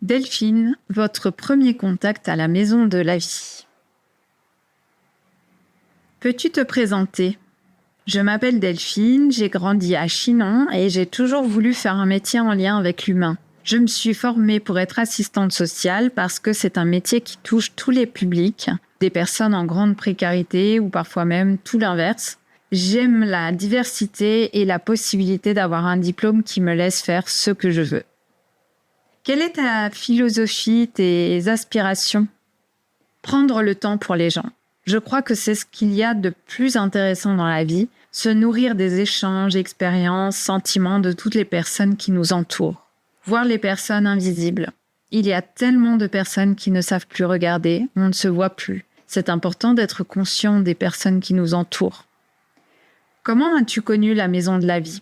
Delphine, votre premier contact à la Maison de la Vie. Peux-tu te présenter ? Je m'appelle Delphine, j'ai grandi à Chinon et j'ai toujours voulu faire un métier en lien avec l'humain. Je me suis formée pour être assistante sociale parce que c'est un métier qui touche tous les publics, des personnes en grande précarité ou parfois même tout l'inverse. J'aime la diversité et la possibilité d'avoir un diplôme qui me laisse faire ce que je veux. Quelle est ta philosophie, tes aspirations ? Prendre le temps pour les gens. Je crois que c'est ce qu'il y a de plus intéressant dans la vie, se nourrir des échanges, expériences, sentiments de toutes les personnes qui nous entourent. Voir les personnes invisibles. Il y a tellement de personnes qui ne savent plus regarder, on ne se voit plus. C'est important d'être conscient des personnes qui nous entourent. Comment as-tu connu la Maison de la Vie ?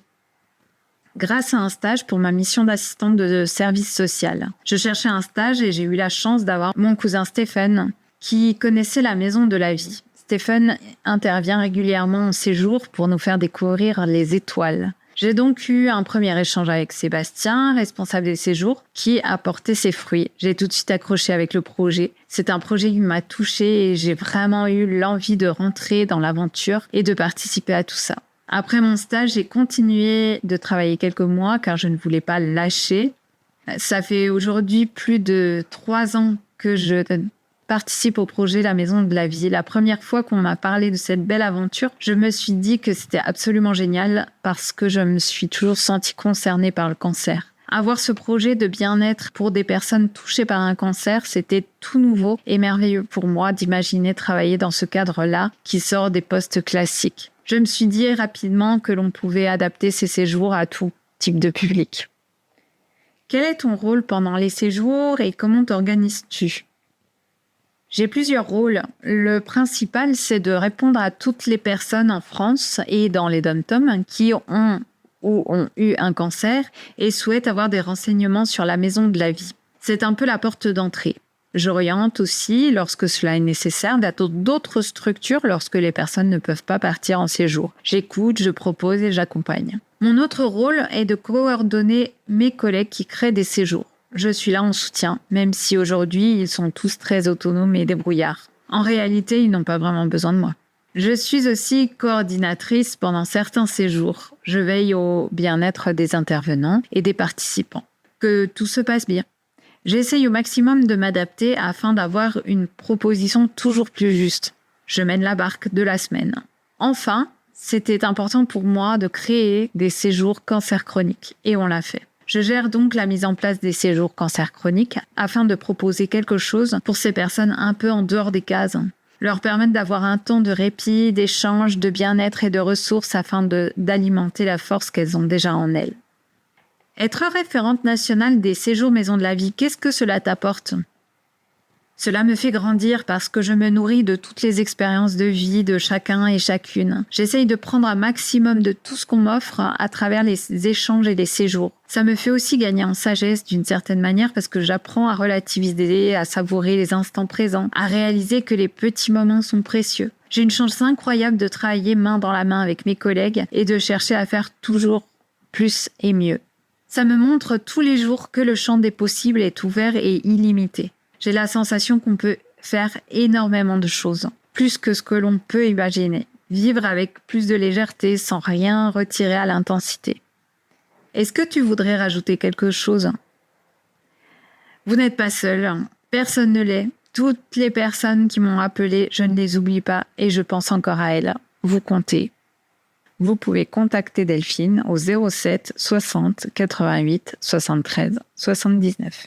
Grâce à un stage pour ma mission d'assistante de service social. Je cherchais un stage et j'ai eu la chance d'avoir mon cousin Stéphane qui connaissait la Maison de la Vie. Stéphane intervient régulièrement en séjour pour nous faire découvrir les étoiles. J'ai donc eu un premier échange avec Sébastien, responsable des séjours, qui a porté ses fruits. J'ai tout de suite accroché avec le projet. C'est un projet qui m'a touchée et j'ai vraiment eu l'envie de rentrer dans l'aventure et de participer à tout ça. Après mon stage, j'ai continué de travailler quelques mois car je ne voulais pas lâcher. Ça fait aujourd'hui plus de 3 ans que je participe au projet La Maison de la Vie. La première fois qu'on m'a parlé de cette belle aventure, je me suis dit que c'était absolument génial parce que je me suis toujours sentie concernée par le cancer. Avoir ce projet de bien-être pour des personnes touchées par un cancer, c'était tout nouveau et merveilleux pour moi d'imaginer travailler dans ce cadre-là qui sort des postes classiques. Je me suis dit rapidement que l'on pouvait adapter ces séjours à tout type de public. Quel est ton rôle pendant les séjours et comment t'organises-tu ? J'ai plusieurs rôles. Le principal, c'est de répondre à toutes les personnes en France et dans les DOM-TOM qui ont ou ont eu un cancer et souhaitent avoir des renseignements sur la Maison de la Vie. C'est un peu la porte d'entrée. J'oriente aussi, lorsque cela est nécessaire, vers d'autres structures lorsque les personnes ne peuvent pas partir en séjour. J'écoute, je propose et j'accompagne. Mon autre rôle est de coordonner mes collègues qui créent des séjours. Je suis là en soutien, même si aujourd'hui ils sont tous très autonomes et débrouillards. En réalité, ils n'ont pas vraiment besoin de moi. Je suis aussi coordinatrice pendant certains séjours. Je veille au bien-être des intervenants et des participants. Que tout se passe bien. J'essaye au maximum de m'adapter afin d'avoir une proposition toujours plus juste. Je mène la barque de la semaine. Enfin, c'était important pour moi de créer des séjours cancer chronique et on l'a fait. Je gère donc la mise en place des séjours cancer chronique afin de proposer quelque chose pour ces personnes un peu en dehors des cases. Leur permettre d'avoir un temps de répit, d'échange, de bien-être et de ressources afin d'alimenter la force qu'elles ont déjà en elles. Être référente nationale des séjours Maison de la Vie, qu'est-ce que cela t'apporte ? Cela me fait grandir parce que je me nourris de toutes les expériences de vie de chacun et chacune. J'essaye de prendre un maximum de tout ce qu'on m'offre à travers les échanges et les séjours. Ça me fait aussi gagner en sagesse d'une certaine manière parce que j'apprends à relativiser, à savourer les instants présents, à réaliser que les petits moments sont précieux. J'ai une chance incroyable de travailler main dans la main avec mes collègues et de chercher à faire toujours plus et mieux. Ça me montre tous les jours que le champ des possibles est ouvert et illimité. J'ai la sensation qu'on peut faire énormément de choses, plus que ce que l'on peut imaginer. Vivre avec plus de légèreté, sans rien retirer à l'intensité. Est-ce que tu voudrais rajouter quelque chose ? Vous n'êtes pas seul, personne ne l'est. Toutes les personnes qui m'ont appelé, je ne les oublie pas et je pense encore à elles. Vous comptez. Vous pouvez contacter Delphine au 07 60 88 73 79.